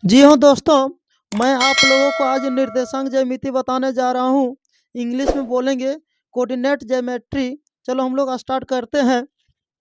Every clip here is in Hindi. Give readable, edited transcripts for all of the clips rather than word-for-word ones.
जी हाँ दोस्तों, मैं आप लोगों को आज निर्देशांक ज्यामिति बताने जा रहा हूँ। इंग्लिश में बोलेंगे कोऑर्डिनेट ज्योमेट्री। चलो हम लोग स्टार्ट करते हैं।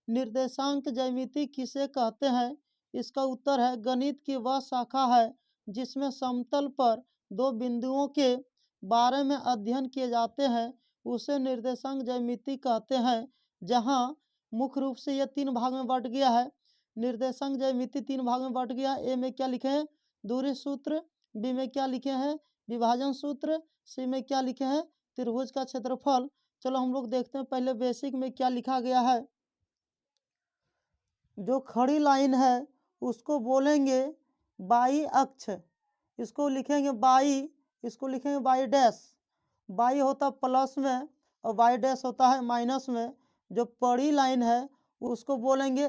निर्देशांक ज्यामिति किसे कहते हैं? इसका उत्तर है गणित की वह शाखा है जिसमें समतल पर दो बिंदुओं के बारे में अध्ययन किए जाते हैं, उसे निर्देशांक ज्यामिति कहते हैं। जहाँ मुख्य रूप से यह तीन भाग में बट गया है। निर्देशांक ज्यामिति तीन भाग में बट गया। ए में क्या लिखे हैं? दूरी सूत्र। बी में क्या लिखे हैं? विभाजन सूत्र। सी में क्या लिखे हैं? त्रिभुज का क्षेत्रफल। चलो हम लोग देखते हैं पहले बेसिक में क्या लिखा गया है। जो खड़ी लाइन है उसको बोलेंगे बाई अक्ष। इसको लिखेंगे बाई, इसको लिखेंगे बाई डैश। बाई होता प्लस में और बाई डैश होता है माइनस में। जो पड़ी लाइन है उसको बोलेंगे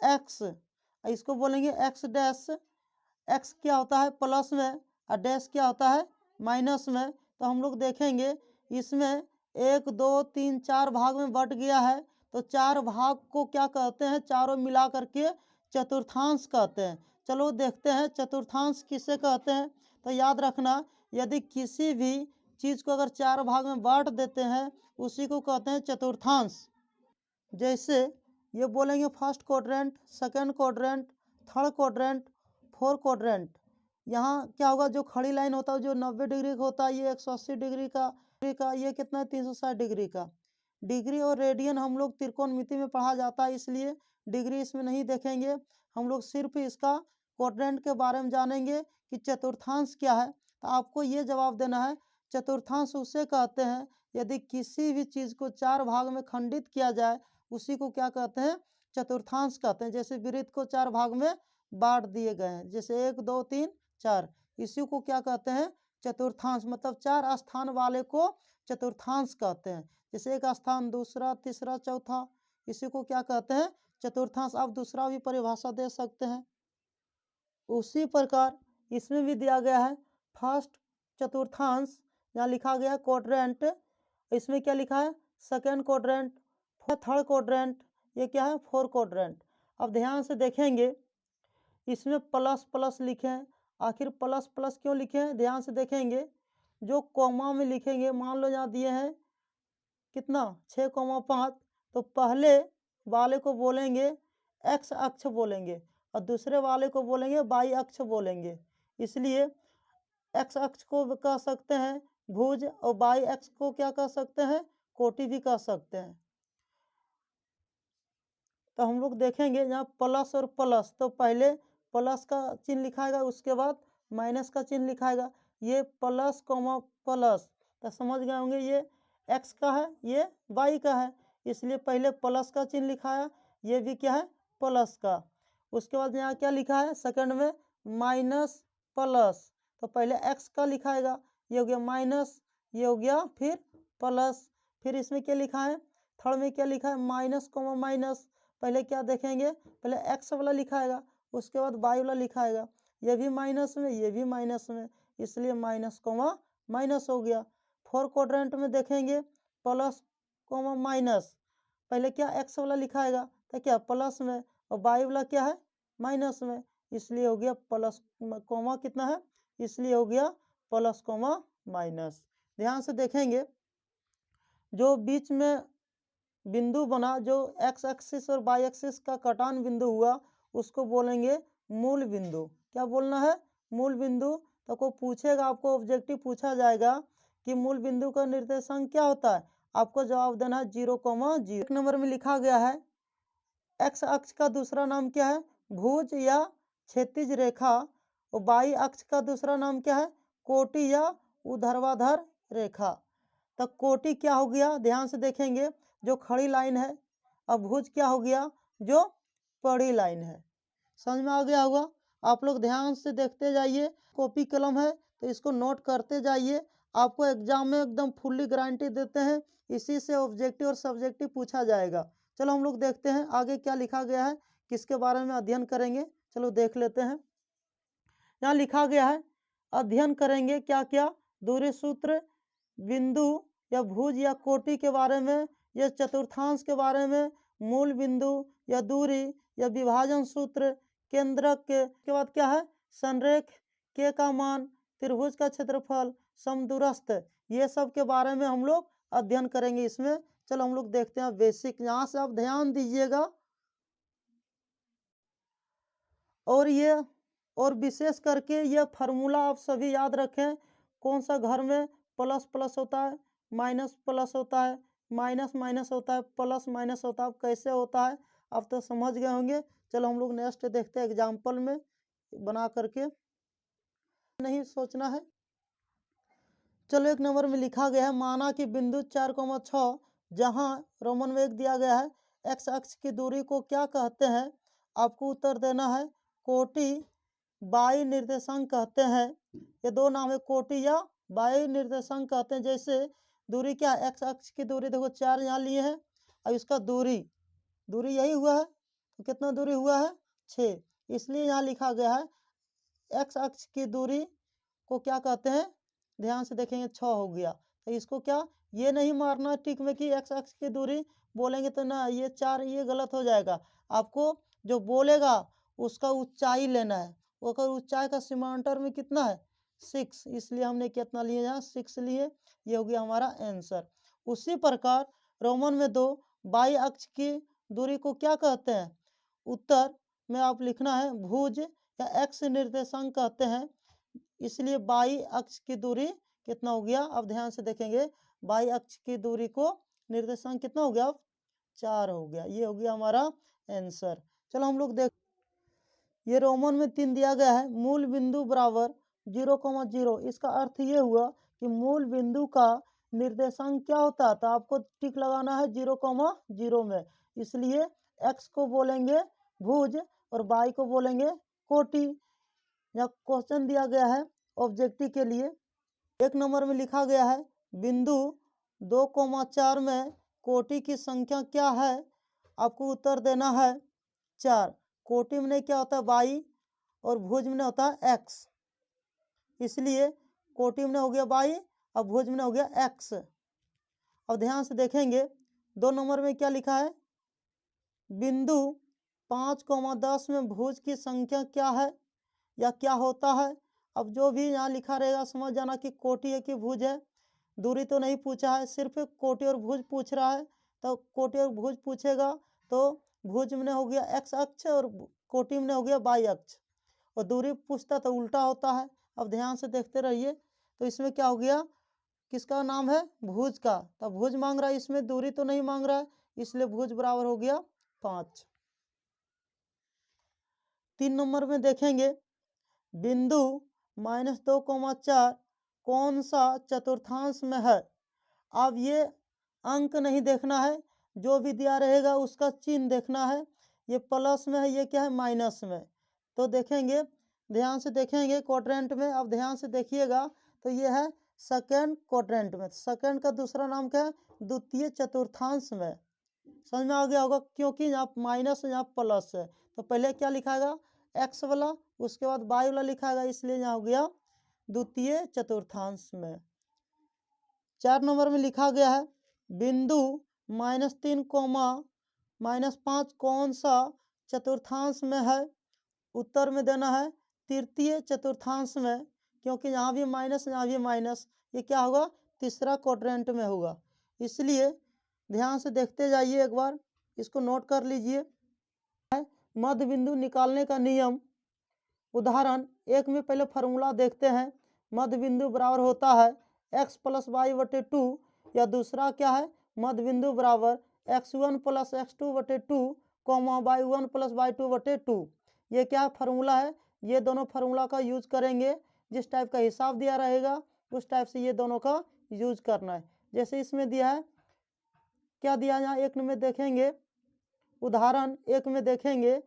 एक्स, इसको बोलेंगे एक्स डैश। एक्स क्या होता है? प्लस में, और डैश क्या होता है? माइनस में। तो हम लोग देखेंगे इसमें एक दो तीन चार भाग में बट गया है, तो चार भाग को क्या कहते हैं? चारों मिला करके चतुर्थांश कहते हैं। चलो देखते हैं चतुर्थांश किसे कहते हैं। तो याद रखना, यदि किसी भी चीज़ को अगर चार भाग में बांट देते हैं उसी को कहते हैं चतुर्थांश। जैसे ये बोलेंगे first quadrant, second quadrant, third quadrant, fourth quadrant. यहाँ क्या होगा? जो खड़ी लाइन होता है जो 90 डिग्री का होता है, ये 180 डिग्री का, ये कितना है? 360 डिग्री का। डिग्री और रेडियन हम लोग त्रिकोणमिति में पढ़ा जाता है, इसलिए डिग्री इसमें नहीं देखेंगे। हम लोग सिर्फ इसका क्वाड्रेंट के बारे में जानेंगे कि चतुर्थांश क्या है। तो आपको ये जवाब देना है, चतुर्थांश उसे कहते हैं यदि किसी भी चीज़ को चार भाग में खंडित किया जाए, उसी को क्या कहते हैं? चतुर्थांश कहते हैं। जैसे वृत्त को चार भाग में बांट दिए गए हैं, जैसे 1 2 3 4, इसी को क्या कहते हैं? चतुर्थांश। मतलब चार स्थान वाले को चतुर्थांश कहते हैं। जैसे एक स्थान, दूसरा, तीसरा, चौथा, इसी को क्या कहते हैं? चतुर्थांश। आप दूसरा भी परिभाषा दे सकते हैं। उसी प्रकार इसमें भी दिया गया है फर्स्ट चतुर्थांश, यहाँ लिखा गया है क्वाड्रेंट। इसमें क्या लिखा है? सेकंड क्वाड्रेंट, थर्ड क्वाड्रेंट, ये क्या है? Fourth quadrant. अब ध्यान से देखेंगे इसमें प्लस प्लस लिखे हैं। आखिर प्लस प्लस क्यों लिखे हैं? ध्यान से देखेंगे, जो कॉमा में लिखेंगे, मान लो यहाँ दिए हैं कितना? 6,5, तो पहले वाले को बोलेंगे एक्स अक्ष बोलेंगे और दूसरे वाले को बोलेंगे वाई अक्ष बोलेंगे। इसलिए एक्स अक्ष को कह सकते हैं भुज और वाई अक्ष को क्या कह सकते हैं? कोटि भी कह सकते हैं। तो हम लोग देखेंगे यहाँ प्लस और प्लस, तो पहले प्लस का चिन्ह लिखाएगा, उसके बाद माइनस का चिन्ह लिखाएगा। ये प्लस कॉमा प्लस, तो समझ गए होंगे ये एक्स का है, ये वाई का है, इसलिए पहले प्लस का चिन्ह लिखाया। ये भी क्या है? प्लस का। उसके बाद यहाँ क्या लिखा है सेकंड में? माइनस प्लस, तो पहले एक्स का लिखाएगा, ये हो गया माइनस, ये हो गया फिर प्लस। फिर इसमें क्या लिखा है? थर्ड में क्या लिखा है? Minus comma minus. पहले क्या देखेंगे? पहले एक्स वाला लिखाएगा, उसके बाद वाई वाला लिखाएगा। ये भी माइनस में, ये भी माइनस में, इसलिए माइनस कॉमा माइनस हो गया। फोर्थ क्वाड्रेंट में देखेंगे प्लस कॉमा माइनस, पहले क्या एक्स वाला लिखाएगा, तो क्या प्लस में, और वाई वाला क्या है? माइनस में, इसलिए हो गया प्लस कॉमा कितना है? इसलिए हो गया प्लस कॉमा माइनस। ध्यान से देखेंगे जो बीच में बिंदु बना, जो एक्स एक्सिस और वाई एक्सिस का कटान बिंदु हुआ, उसको बोलेंगे मूल बिंदु। क्या बोलना है? मूल बिंदु। तो को पूछेगा, आपको ऑब्जेक्टिव पूछा जाएगा कि मूल बिंदु का निर्देशांक क्या होता है, आपको जवाब देना है 0,0। एक नंबर में लिखा गया है एक्स अक्ष का दूसरा नाम क्या है? भुज या क्षैतिज रेखा। और वाई अक्ष का दूसरा नाम क्या है? कोटि या ऊर्ध्वाधर रेखा। तो कोटि क्या हो गया? ध्यान से देखेंगे, जो खड़ी लाइन है। अब भुज क्या हो गया? जो पड़ी लाइन है। समझ में आ गया होगा? आप लोग ध्यान से देखते जाइए, कॉपी कलम है तो इसको नोट करते जाइए। आपको एग्जाम में एकदम फुल्ली गारंटी देते हैं, इसी से ऑब्जेक्टिव और सब्जेक्टिव पूछा जाएगा। चलो हम लोग देखते हैं आगे क्या लिखा गया है, किसके बारे में अध्ययन करेंगे। चलो देख लेते हैं। यहाँ लिखा गया है अध्ययन करेंगे क्या क्या? दूरी सूत्र, बिंदु या भुज या कोटि के बारे में, या चतुर्थांश के बारे में, मूल बिंदु या दूरी या विभाजन सूत्र, केंद्रक के बाद क्या है? संरेख के का मान, त्रिभुज का क्षेत्रफल, समदूरस्थ, ये सब के बारे में हम लोग अध्ययन करेंगे इसमें। चलो हम लोग देखते हैं बेसिक, यहाँ से आप ध्यान दीजिएगा। और विशेष करके ये फार्मूला आप सभी याद रखें। कौन सा घर में प्लस प्लस होता है, माइनस प्लस होता है, माइनस माइनस होता है, प्लस माइनस होता है, कैसे होता है आप तो समझ गए होंगे। चलो हम लोग नेक्स्ट देखते हैं एग्जाम्पल में बना करके, नहीं सोचना है। चलो एक नंबर में लिखा गया है, माना कि बिंदु 4,6 जहां रोमन में 1 दिया गया है, एक्स अक्ष की दूरी को क्या कहते हैं? आपको उत्तर देना है। कोटि बाई निर्देशांक कहते हैं। ये दो नाम है, कोटि या बाई निर्देशांक कहते हैं। जैसे दूरी क्या है, एक्स अक्ष की दूरी देखो 4 यहाँ लिए हैं, और इसका दूरी यही हुआ है, तो कितना दूरी हुआ है 6, इसलिए यहाँ लिखा गया है एक्स अक्ष की दूरी को क्या कहते हैं। ध्यान से देखेंगे 6 हो गया, तो इसको क्या, ये नहीं मारना टिक में कि एक्स अक्ष की दूरी बोलेंगे तो ना ये 4, ये गलत हो जाएगा। आपको जो बोलेगा उसका ऊंचाई लेना है, वो ऊंचाई का सीमांतर में कितना है 6, इसलिए हमने कितना लिए यहाँ 6 लिए। ये हो गया हमारा आंसर। उसी प्रकार रोमन में 2 बाई अक्ष की दूरी को क्या कहते हैं? उत्तर में आप लिखना है भुज या एक्स निर्देशांक कहते हैं। इसलिए बाई अक्ष की दूरी कितना हो गया, अब ध्यान से देखेंगे, बाई अक्ष की दूरी को निर्देशांक कितना हो गया, 4 हो गया। ये हो गया हमारा आंसर। चलो हम लोग देख, ये रोमन में 3 दिया गया है, मूल बिंदु बराबर 0,0। इसका अर्थ ये हुआ कि मूल बिंदु का निर्देशांक क्या होता है, तो आपको टिक लगाना है 0,0 में। इसलिए एक्स को बोलेंगे भुज और बाई को बोलेंगे कोटि। या क्वेश्चन दिया गया है ऑब्जेक्टिव के लिए, 1 नंबर में लिखा गया है बिंदु 2,4 में कोटि की संख्या क्या है? आपको उत्तर देना है 4। कोटि में क्या होता है बाई, और भुज में होता है एक्स, इसलिए कोटि में हो गया बाई और भुज में हो गया एक्स। अब ध्यान से देखेंगे 2 नंबर में क्या लिखा है, बिंदु 5,10 में भुज की संख्या क्या है या क्या होता है? अब जो भी यहाँ लिखा रहेगा समझ जाना कि कोटि है कि भुज है। दूरी तो नहीं पूछा है, सिर्फ कोटि और भुज पूछ रहा है, तो कोटि और भुज पूछेगा तो भुज में हो गया एक्स अक्ष और कोटि में हो गया बाई अक्ष, और दूरी पूछता तो उल्टा होता है। अब ध्यान से देखते रहिए, तो इसमें क्या हो गया, किसका नाम है भुज का, तो भुज मांग रहा है, इसमें दूरी तो नहीं मांग रहा है, इसलिए भुज बराबर हो गया 5। 3 नंबर में देखेंगे बिंदु -2,4 कौन सा चतुर्थांश में है? अब ये अंक नहीं देखना है, जो भी दिया रहेगा उसका चिन्ह देखना है। ये प्लस में है, ये क्या है माइनस में। तो देखेंगे, ध्यान से देखेंगे क्वाड्रेंट में, अब ध्यान से देखिएगा, तो ये है सेकंड क्वाड्रेंट में। सेकंड का दूसरा नाम क्या है, द्वितीय चतुर्थांश में। समझ में आ गया होगा, क्योंकि यहाँ माइनस यहाँ प्लस है, तो पहले क्या लिखाएगा एक्स वाला, उसके बाद बाई वाला लिखाएगा, इसलिए यहाँ हो गया द्वितीय चतुर्थांश में। 4 नंबर में लिखा गया है बिंदु -3, -5 कौन सा चतुर्थांश में है? उत्तर में देना है तृतीय चतुर्थांश में, क्योंकि यहाँ भी माइनस यहाँ भी माइनस, ये क्या होगा तीसरा क्वाड्रेंट में होगा। इसलिए ध्यान से देखते जाइए, एक बार इसको नोट कर लीजिए। मध्य बिंदु निकालने का नियम, उदाहरण 1 में पहले फार्मूला देखते हैं। मध्य बिंदु बराबर होता है x + y/2, या दूसरा क्या है, मध्य बिंदु बराबर x1 + x2/2, y1 + y2/2। ये क्या फार्मूला है, ये दोनों फार्मूला का यूज करेंगे। जिस टाइप का हिसाब दिया रहेगा उस टाइप से ये दोनों का यूज करना है। जैसे इसमें दिया है, क्या दिया यहाँ 1 में देखेंगे, उदाहरण 1 में देखेंगे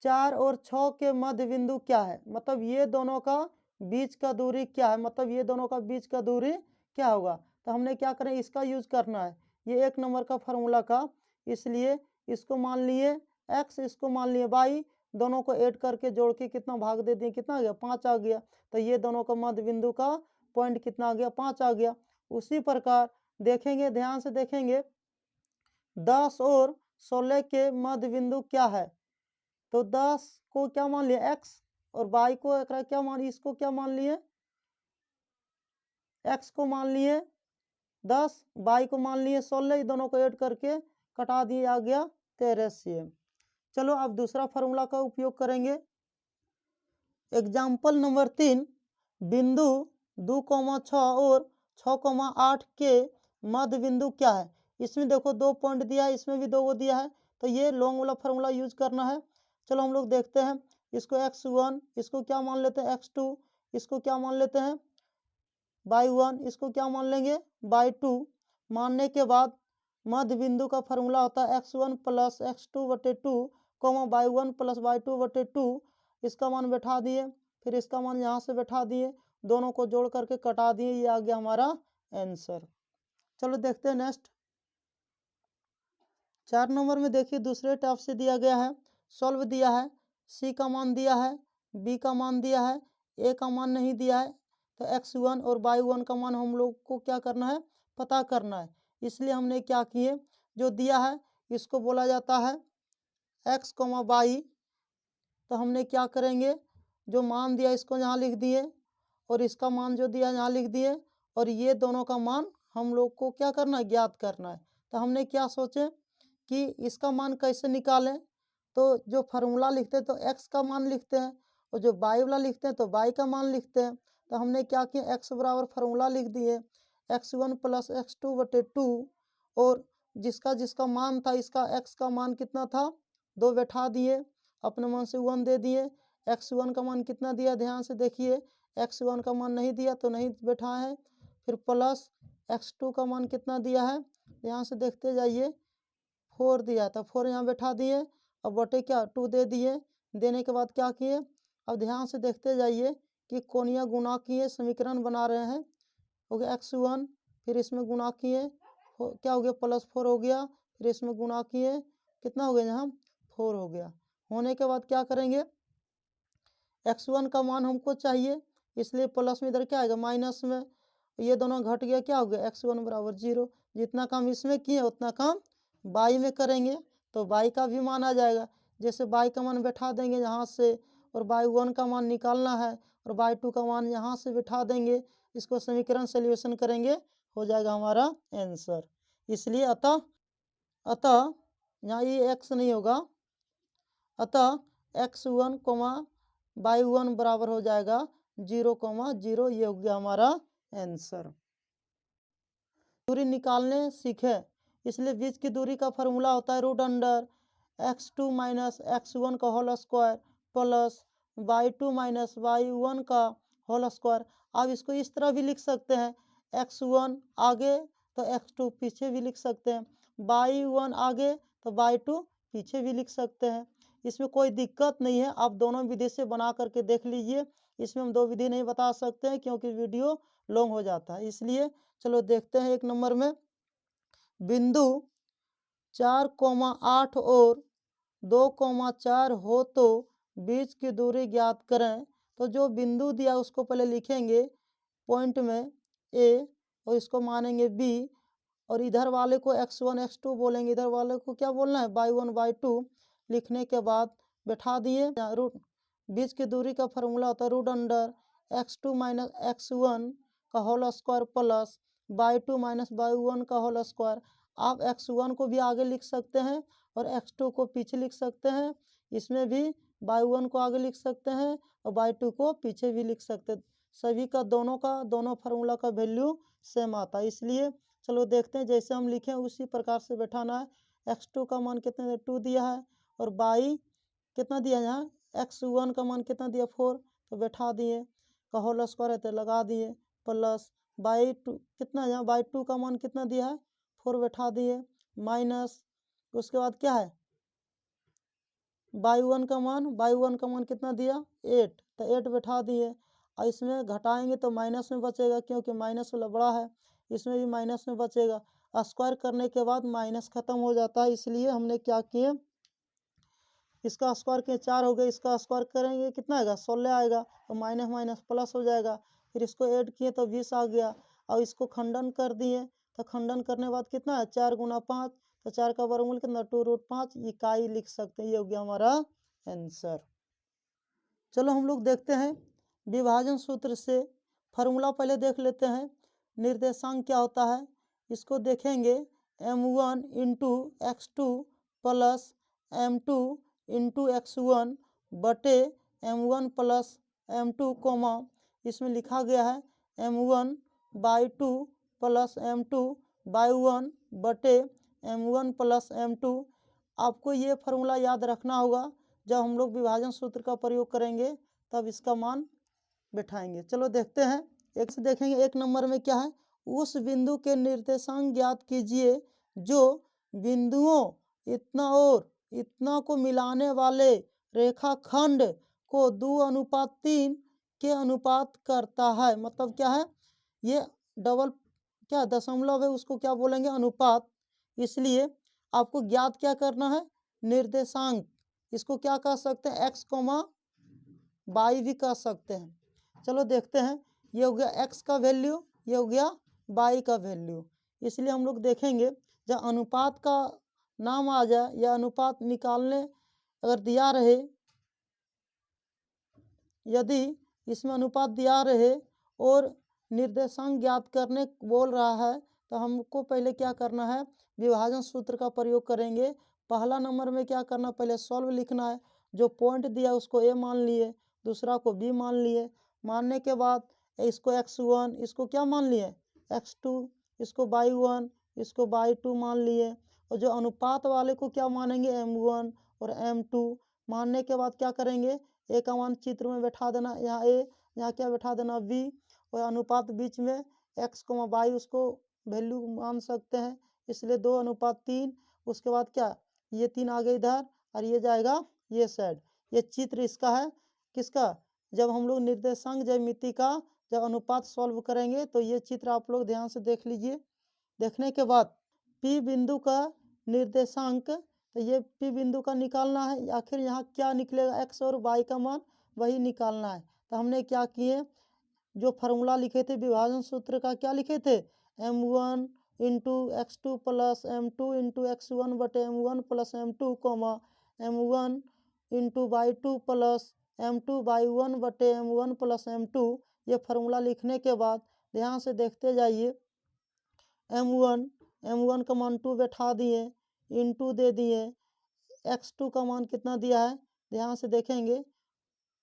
4 और 6 के मध्य बिंदु क्या है, मतलब ये दोनों का बीच का दूरी क्या है, मतलब ये दोनों का बीच का दूरी क्या होगा। तो हमने क्या करें, इसका यूज करना है, ये 1 नंबर का फार्मूला का। इसलिए इसको मान लिए x, इसको मान लिए y, दोनों को ऐड करके जोड़ के कितना भाग दे दिए, कितना आ गया 5 आ गया। तो ये दोनों का मध्य बिंदु का पॉइंट कितना आ गया 5 आ गया। उसी प्रकार देखेंगे, ध्यान से देखेंगे 10 और 16 के मध्य बिंदु क्या है, तो 10 को क्या मान लिया x और बाई को क्या मान, इसको क्या मान लिए, एक्स को मान लिए 10, बाई को मान लिए 16, दोनों को ऐड करके कटा दिए, आ गया 13 cm। चलो अब दूसरा फार्मूला का उपयोग करेंगे। एग्जाम्पल नंबर 3, बिंदु 2,6 और 6,8 के मध्य बिंदु क्या है। इसमें देखो 2 पॉइंट दिया है, इसमें भी 2 को दिया है, तो ये लॉन्ग वाला फार्मूला यूज करना है। चलो हम लोग देखते हैं। इसको x1, इसको क्या मान लेते हैं x2, इसको क्या मान लेते हैं y1, इसको क्या मान लेंगे y2। मानने के बाद मध्य बिंदु का फार्मूला होता है x1 plus x2/2 y1 plus y2/2। इसका मान बैठा दिए, फिर इसका मान यहाँ से बैठा दिए, दोनों को जोड़ करके कटा दिए, ये आ गया हमारा आंसर। चलो देखते हैं नेक्स्ट। 4 नंबर में देखिए दूसरे टाइप से दिया गया है, सॉल्व दिया है, सी का मान दिया है, बी का मान दिया है, ए का मान नहीं दिया है, तो x1 और y1 का मान हम लोग को क्या करना है, पता करना है। इसलिए हमने क्या किए, जो दिया है इसको बोला जाता है x, y, तो हमने क्या करेंगे, जो मान दिया इसको यहाँ लिख दिए और इसका मान जो दिया यहाँ लिख दिए, और ये दोनों का मान हम लोग को क्या करना है, ज्ञात करना है। तो हमने क्या सोचे कि इसका मान कैसे निकालें, तो जो फार्मूला लिखते हैं तो x का मान लिखते हैं, और जो y वाला लिखते हैं तो y का मान लिखते हैं। तो हमने क्या किया, x बराबर फार्मूला लिख दिए x1 प्लस x2/2, और जिसका जिसका मान था, इसका x का मान कितना था 2 बैठा दिए, अपने मन से 1 दे दिए। x1 का मान कितना दिया, ध्यान से देखिए, x1 का मान नहीं दिया तो नहीं बैठा है। फिर प्लस x2 का मान कितना दिया है, यहाँ से देखते जाइए, 4 दिया था, 4 यहाँ बैठा दिए, अब बटे क्या 2 दे दिए। देने के बाद क्या किए, अब ध्यान से देखते जाइए कि कोनिया गुणा किए, समीकरण बना रहे हैं। हो गया x1, फिर इसमें गुणा किए, क्या हो गया +4 हो गया, फिर इसमें गुणा किए, कितना हो गया यहाँ 4 हो गया। होने के बाद क्या करेंगे, x1 का मान हमको चाहिए, इसलिए प्लस में इधर क्या आएगा माइनस में, ये दोनों घट गया, क्या हो गया x1 बराबर 0। जितना काम इसमें किए उतना काम y में करेंगे, तो y का भी मान आ जाएगा। जैसे y का मान बैठा देंगे यहाँ से, और y1 का मान निकालना है, और y2 का मान यहाँ से बैठा देंगे, इसको समीकरण सोल्यूशन करेंगे, हो जाएगा हमारा आंसर। इसलिए अतः यहाँ ये x नहीं होगा, अतः x1, y1 बराबर हो जाएगा 0,0, ये हो गया हमारा आंसर। दूरी निकालने सीखे, इसलिए बीच की दूरी का फॉर्मूला होता है √x2 माइनस x1 का whole square plus y2 minus y1 का होल स्क्वायर। अब इसको इस तरह भी लिख सकते हैं, x1 आगे तो x2 पीछे भी लिख सकते हैं, y1 आगे तो y2 पीछे भी लिख सकते हैं। इसमें कोई दिक्कत नहीं है, आप दोनों विधि से बना करके देख लीजिए। इसमें हम 2 विधि नहीं बता सकते हैं क्योंकि वीडियो लॉन्ग हो जाता है, इसलिए चलो देखते हैं। 1 नंबर में बिंदु 4,8 और 2,4 हो तो बीच की दूरी ज्ञात करें। तो जो बिंदु दिया उसको पहले लिखेंगे पॉइंट में A, और इसको मानेंगे B, और इधर वाले को x1 x2 बोलेंगे, इधर वाले को क्या बोलना है y1 y2। लिखने के बाद बैठा दिए, बीच की दूरी का फार्मूला होता है √x2 माइनस x1 का whole square plus y2 minus y1 का होल स्क्वायर। आप x1 को भी आगे लिख सकते हैं और x2 को पीछे लिख सकते हैं, इसमें भी y1 को आगे लिख सकते हैं और y2 को पीछे भी लिख सकते हैं। सभी का दोनों फार्मूला का वैल्यू सेम आता है, इसलिए चलो देखते हैं। जैसे हम लिखे उसी प्रकार से बैठाना है। x2 का मान कितना 2 दिया है, और y कितना दिया है, यहाँ x1 का मान कितना दिया 4, तो बैठा दिए, का होल स्क्वायर है तो लगा दिए, प्लस y2 कितना, यहाँ y2 का मान कितना दिया है 4, बैठा दिए, माइनस उसके बाद क्या है y1 का मान कितना दिया 8, तो 8 बैठा दिए, और इसमें घटाएंगे तो माइनस में बचेगा क्योंकि माइनस वाला बड़ा है, इसमें भी माइनस में बचेगा। स्क्वायर करने के बाद माइनस खत्म हो जाता है, इसलिए हमने क्या किए, इसका स्क्वायर के 4 हो गए, इसका स्क्वायर करेंगे कितना आएगा 16 आएगा, तो माइनस माइनस प्लस हो जाएगा। फिर इसको ऐड किए तो 20 आ गया, और इसको खंडन कर दिए, तो खंडन करने के बाद कितना है 4 गुना 5, तो 4 का वर्गमूल कितना 2√5 इकाई लिख सकते हैं। ये हो गया हमारा आंसर। चलो हम लोग देखते हैं विभाजन सूत्र से फार्मूला पहले देख लेते हैं। निर्देशांक क्या होता है इसको देखेंगे। m1 into x2 plus m2 into x1 बटे m1 प्लस m2 कोमा इसमें लिखा गया है m1 by 2 plus m2 by 1 बटे m1 प्लस m2। आपको ये फार्मूला याद रखना होगा, जब हम लोग विभाजन सूत्र का प्रयोग करेंगे तब इसका मान बैठाएंगे। चलो देखते हैं। एक से देखेंगे, एक नंबर में क्या है, उस बिंदु के निर्देशांक ज्ञात कीजिए जो बिंदुओं इतना और इतना को मिलाने वाले रेखाखंड को 2:3 के अनुपात करता है। मतलब क्या है, ये डबल क्या दशमलव है, उसको क्या बोलेंगे, अनुपात। इसलिए आपको ज्ञात क्या करना है, निर्देशांक। इसको क्या कह सकते हैं, x, y भी कह सकते हैं। चलो देखते हैं। ये हो गया x का वैल्यू, ये हो गया y का वैल्यू। इसलिए हम लोग देखेंगे जब अनुपात का नाम आ जाए या अनुपात निकालने अगर दिया रहे, यदि इसमें अनुपात दिया रहे और निर्देशांक ज्ञात करने बोल रहा है तो हमको पहले क्या करना है, विभाजन सूत्र का प्रयोग करेंगे। पहला नंबर में क्या करना, पहले सॉल्व लिखना है। जो पॉइंट दिया उसको a मान लिए, दूसरा को b मान लिए। मानने के बाद इसको x1, इसको क्या मान लिए, x2, इसको y1, इसको y2 मान लिए। और जो अनुपात वाले को क्या मानेंगे, m1 और m2। मानने के बाद क्या करेंगे, ए का मान चित्र में बैठा देना, यहाँ ए, यहाँ क्या बैठा देना, बी। और अनुपात बीच में x, y उसको वैल्यू मान सकते हैं, इसलिए 2:3। उसके बाद क्या, ये 3 आगे इधर और ये जाएगा ये साइड। ये चित्र इसका है, किसका, जब हम लोग निर्देशांक ज्यामिति का जब अनुपात सॉल्व करेंगे तो ये चित्र आप लोग ध्यान से देख लीजिए। देखने के बाद P बिंदु का निर्देशांक, तो ये P बिंदु का निकालना है। आखिर यहाँ क्या निकलेगा, x और y का मान वही निकालना है। तो हमने क्या किए, जो फार्मूला लिखे थे विभाजन सूत्र का, क्या लिखे थे, m1 into x2 plus m2 into x1 बटे m1 plus m2 coma m1 into y2 plus m2 y1 बटे m1 प्लस m2। ये फार्मूला लिखने के बाद ध्यान से देखते जाइए। m1 का मान 2 बैठा दिए, इंटू दे दिए, x2 का मान कितना दिया है, ध्यान से देखेंगे,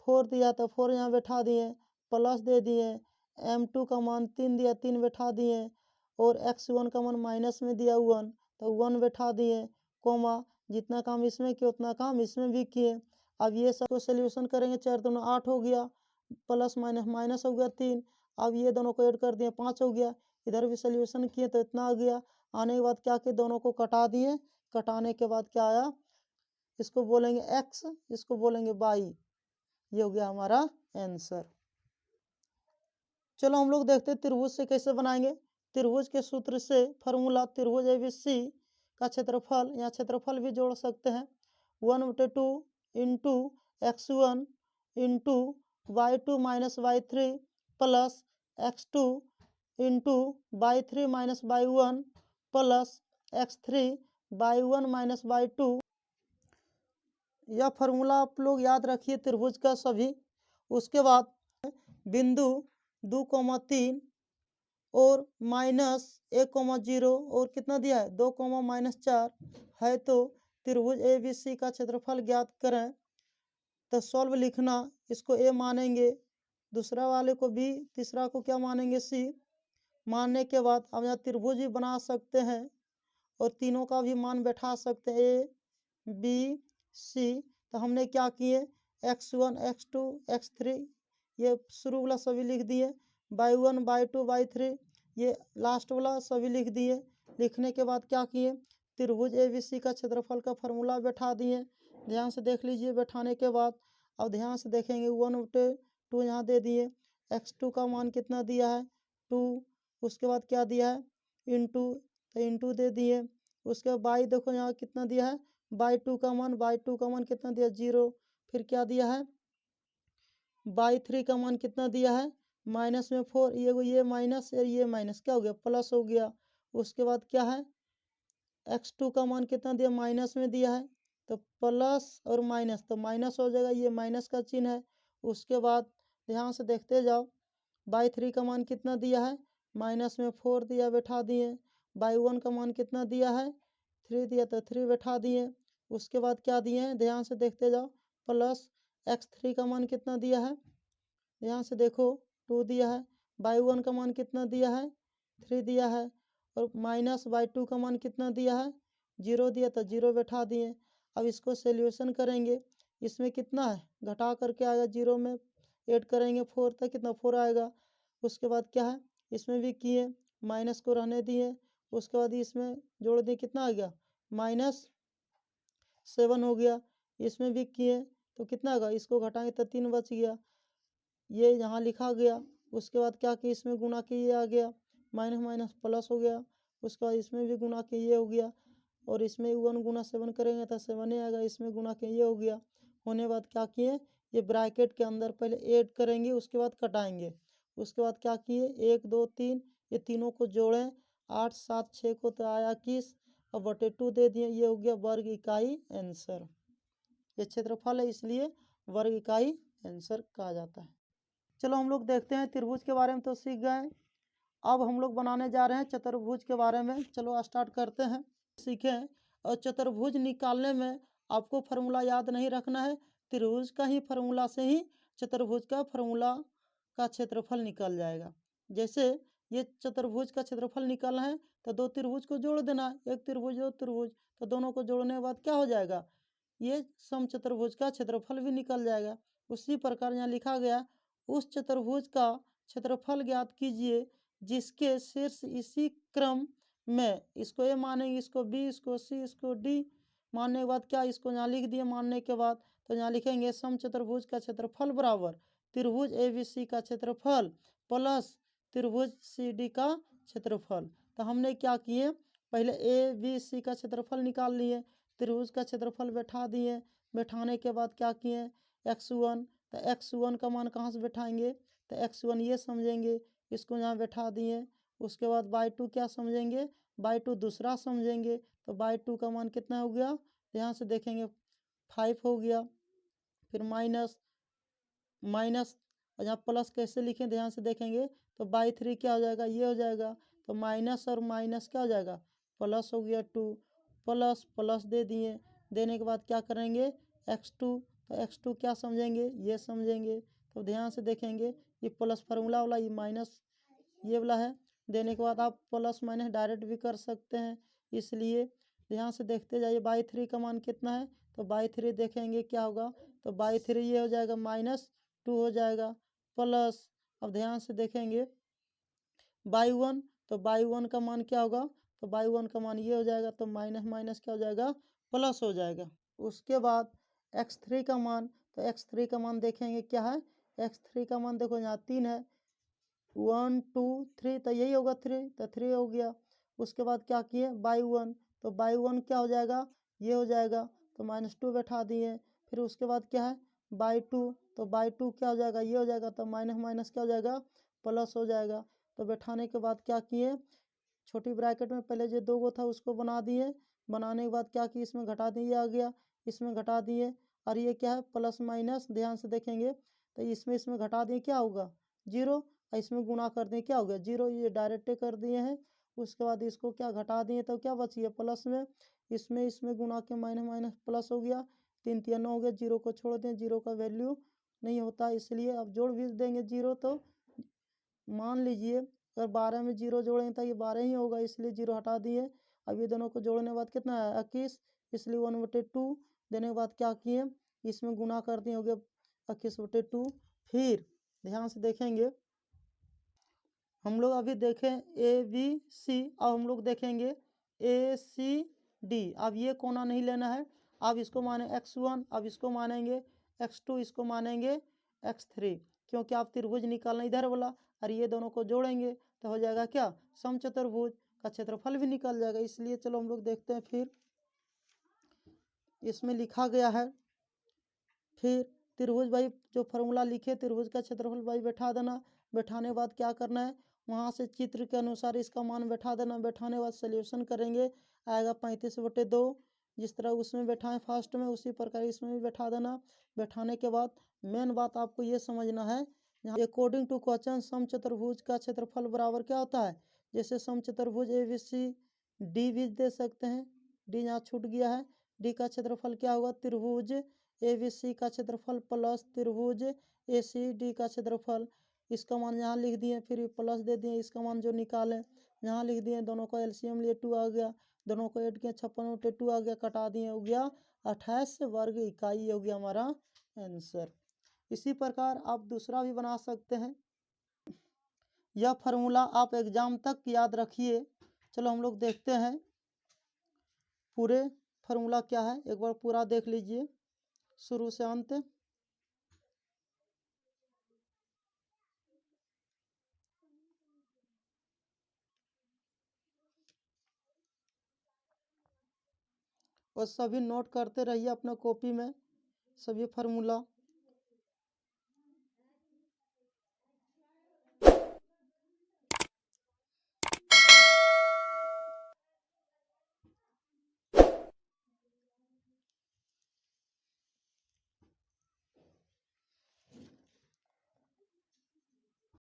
4 दिया तो 4 यहाँ बैठा दिए, प्लस दे दिए, m2 का मान 3 दिया, 3 बैठा दिए, और x1 का मान माइनस में दिया 1 तो 1 बैठा दिए, कोमा जितना काम इसमें किया उतना काम इसमें भी किए। अब ये सब सोल्यूशन करेंगे, 4 दूनी 8 हो गया, प्लस माइनस माइनस हो गया 3। अब ये दोनों को ऐड कर दिए, 5 हो गया। इधर भी सोल्यूशन किए तो इतना आ गया। आने के बाद क्या किए, दोनों को कटा दिए। कटाने के बाद क्या आया, इसको बोलेंगे x, इसको बोलेंगे y। ये हो गया हमारा आंसर। चलो हम लोग देखते हैं त्रिभुज से कैसे बनाएंगे। त्रिभुज के सूत्र से फार्मूला, त्रिभुज ABC का क्षेत्रफल, यहाँ क्षेत्रफल भी जोड़ सकते हैं, 1/2 into x1 into y2 minus y3 plus x2 into y3 minus y1 plus x3 y1 minus y2। यह फार्मूला आप लोग याद रखिए त्रिभुज का सभी। उसके बाद बिंदु 2,3 और -1,0 और कितना दिया है, 2,-4 है। तो त्रिभुज ABC का क्षेत्रफल ज्ञात करें। तो सॉल्व लिखना, इसको A मानेंगे, दूसरा वाले को B, तीसरा को क्या मानेंगे, C। मानने के बाद अब यहाँ त्रिभुज भी बना सकते हैं और तीनों का भी मान बैठा सकते हैं, A, B, C। तो हमने क्या किए, x1 x2 x3 ये शुरू वाला सभी लिख दिए, y1 y2 y3 ये लास्ट वाला सभी लिख दिए। लिखने के बाद क्या किए, त्रिभुज ABC का क्षेत्रफल का फार्मूला बैठा दिए। ध्यान से देख लीजिए। बैठाने के बाद अब ध्यान से देखेंगे, 1/2 यहाँ दे दिए, x2 का मान कितना दिया है 2। उसके बाद क्या दिया है, इंटू, तो इंटू दे दिए। उसके बाद y देखो यहाँ कितना दिया है, y2 का मान कितना दिया 0। फिर क्या दिया है, y3 का मान कितना दिया है, माइनस में 4, ये माइनस और ये माइनस क्या हो गया, प्लस हो गया। उसके बाद क्या है, x2 का मान कितना दिया, माइनस में दिया है, तो प्लस और माइनस तो माइनस हो जाएगा, ये माइनस का चिन्ह है। उसके बाद ध्यान से देखते जाओ, बाई 3 का मान कितना दिया है, माइनस में 4 दिया, बैठा दिए। बाई 1 का मान कितना दिया है, 3 दिया तो 3 बैठा दिए। उसके बाद क्या दिए हैं, ध्यान से देखते जाओ, प्लस x3 का मान कितना दिया है, ध्यान से देखो, 2 दिया है। बाई 1 का मान कितना दिया है, 3 दिया है। और माइनस बाई 2 का मान कितना दिया है, 0 दिया तो 0 बैठा दिए। अब इसको सोल्यूशन करेंगे, इसमें कितना है, घटा करके आएगा, 0 में ऐड करेंगे 4 तक, कितना 4 आएगा। उसके बाद क्या है, इसमें भी किए, माइनस को रहने दिए। उसके बाद इसमें जोड़ दिए, कितना आ गया, -7 हो गया। इसमें भी किए तो कितना होगा, इसको घटाएंगे तो 3 बच गया, ये यहाँ लिखा गया। उसके बाद क्या किया, इसमें गुना के ये आ गया, माइनस माइनस प्लस हो गया। उसके बाद इसमें भी गुना के ये हो गया, और इसमें 1 गुना 7 करेंगे तो 7 ही आएगा, इसमें गुना के ये हो गया। होने बाद क्या किए, ये ब्रैकेट के अंदर पहले ऐड करेंगे, उसके बाद कटाएंगे। उसके बाद क्या किए, 1 2 3, ये तीनों को जोड़ें, 8 7 6 को तो आया 21, और बटे 2 दे दिए, ये हो गया वर्ग इकाई आंसर। ये क्षेत्रफल है, इसलिए वर्ग इकाई आंसर कहा जाता है। चलो हम लोग देखते हैं, त्रिभुज के बारे में तो सीख गए, अब हम लोग बनाने जा रहे हैं चतुर्भुज के बारे में। चलो स्टार्ट करते हैं, सीखें। और चतुर्भुज निकालने में आपको फार्मूला याद नहीं रखना है, त्रिभुज का ही फार्मूला से ही चतुर्भुज का फार्मूला का क्षेत्रफल निकल जाएगा। जैसे ये चतुर्भुज का क्षेत्रफल निकालना है तो 2 त्रिभुज को जोड़ देना, एक त्रिभुज 2 त्रिभुज, तो दोनों को जोड़ने के बाद क्या हो जाएगा, ये समचतुर्भुज का क्षेत्रफल भी निकल जाएगा। उसी प्रकार यहाँ लिखा गया, उस चतुर्भुज का क्षेत्रफल ज्ञात कीजिए जिसके शीर्ष इसी क्रम में, इसको ए मानेंगे, इसको बी, इसको सी, इसको डी मानने के बाद क्या, इसको यहाँ लिख दिए। मानने के बाद तो यहाँ लिखेंगे समचतुर्भुज का क्षेत्रफल बराबर त्रिभुज ए बी सी का क्षेत्रफल प्लस त्रिभुज सी डी का क्षेत्रफल। तो हमने क्या किए, पहले ए बी सी का क्षेत्रफल निकाल लिए, त्रिभुज का क्षेत्रफल बैठा दिए। बैठाने के बाद क्या किए, x1, तो x1 का मान कहाँ से बैठाएंगे, तो x1 ये समझेंगे, इसको यहाँ बैठा दिए। उसके बाद बाई 2 क्या समझेंगे, बाई 2 दूसरा समझेंगे, तो बाई 2 का मान कितना हो गया, ध्यान से देखेंगे 5 हो गया। फिर माइनस माइनस, और यहाँ प्लस कैसे लिखें, ध्यान से देखेंगे, तो बाई 3 क्या हो जाएगा, ये हो जाएगा। तो माइनस और माइनस क्या हो जाएगा, प्लस हो गया 2, प्लस प्लस दे दिए। देने के बाद क्या करेंगे, x2, तो x2 क्या समझेंगे, ये समझेंगे। तो ध्यान से देखेंगे, ये प्लस फार्मूला वाला, ये माइनस ये वाला है। देने के बाद आप प्लस माइनस डायरेक्ट भी कर सकते हैं, इसलिए ध्यान से देखते जाइए। बाई 3 का मान कितना है, तो बाई 3 देखेंगे क्या होगा, तो बाई 3 ये हो जाएगा, -2 हो जाएगा, प्लस, अब ध्यान से देखेंगे बाई 1, तो बाई 1 का मान क्या होगा, तो बाई 1 का मान ये हो जाएगा, तो माइनस माइनस क्या हो जाएगा, प्लस हो जाएगा। उसके बाद x3 का मान, तो x3 का मान देखेंगे क्या है, x3 का मान देखो यहाँ 3 है, 1 2 3, तो यही होगा 3, तो 3 हो गया। उसके बाद क्या किए, बाई 1, तो बाई 1 क्या हो जाएगा, ये हो जाएगा, तो -2 बैठा दिए। फिर उसके बाद क्या है, बाई 2, तो बाई 2 क्या हो जाएगा, ये हो जाएगा, तो माइनस माइनस क्या हो जाएगा, प्लस हो जाएगा। तो बैठाने के बाद क्या किए, छोटी ब्रैकेट में पहले जो 2 गो था उसको बना दिए। बनाने के बाद क्या किए, इसमें घटा दिए, आ गया, इसमें घटा दिए। और ये क्या है, प्लस माइनस, ध्यान से देखेंगे, तो इसमें घटा दिए, क्या होगा, 0, और इसमें गुणा कर दिए, क्या हो गया, 0, ये डायरेक्ट कर दिए हैं। उसके बाद इसको क्या घटा दिए, तो क्या बच गया, प्लस में, इसमें गुणा के माइनस माइनस प्लस हो गया, 3 3 9 हो गया, 0 को छोड़ दें, 0 का वैल्यू नहीं होता, इसलिए अब जोड़ भी देंगे 0, तो मान लीजिए अगर 12 में 0 जोड़ेंगे तो ये 12 ही होगा, इसलिए 0 हटा दिए। अब ये दोनों को जोड़ने के बाद कितना है, 21, इसलिए 1/2 देने के बाद क्या किए, इसमें गुना कर दिए, हो गया 21/2। फिर ध्यान से देखेंगे, हम लोग अभी देखें ए बी सी, अब हम लोग देखेंगे ए सी डी। अब ये कोना नहीं लेना है, अब इसको माने x1, अब इसको मानेंगे x2, इसको मानेंगे x3, क्योंकि आप त्रिभुज निकालना इधर वाला, और ये दोनों को जोड़ेंगे तो हो जाएगा क्या, समचतुर्भुज का क्षेत्रफल भी निकल जाएगा। इसलिए चलो हम लोग देखते हैं, फिर इसमें लिखा गया है, फिर त्रिभुज भाई जो फार्मूला लिखे, त्रिभुज का क्षेत्रफल भाई बैठा देना। बैठाने के बाद क्या करना है, वहाँ से चित्र के अनुसार इसका मान बैठा देना। बैठाने के बाद सोल्यूशन करेंगे, आएगा 35/2, जिस तरह उसमें बैठाएं फर्स्ट में, उसी प्रकार इसमें भी बैठा देना। बैठाने के बाद मेन बात आपको ये समझना है, अकॉर्डिंग टू क्वेश्चन समचतुर्भुज का क्षेत्रफल बराबर क्या होता है। जैसे समचतुर्भुज ABC डी भी दे सकते हैं, डी यहाँ छूट गया है, डी का क्षेत्रफल क्या होगा, त्रिभुज ABC का क्षेत्रफल प्लस त्रिभुज ACD का क्षेत्रफल। इसका मान यहाँ लिख दिए, फिर प्लस दे दिए, इसका मान जो निकालें यहाँ लिख दिए, दोनों को एलसीएम लिए 2 आ गया, दोनों को ऐड किया 56 2 आ गया, कटा दिए हो गया 28 वर्ग इकाई, हो गया हमारा आंसर। इसी प्रकार आप दूसरा भी बना सकते हैं। यह फार्मूला आप एग्जाम तक याद रखिए। चलो हम लोग देखते हैं पूरे फार्मूला क्या है, एक बार पूरा देख लीजिए शुरू से अंत। और सभी नोट करते रहिए अपना कॉपी में सभी फार्मूला।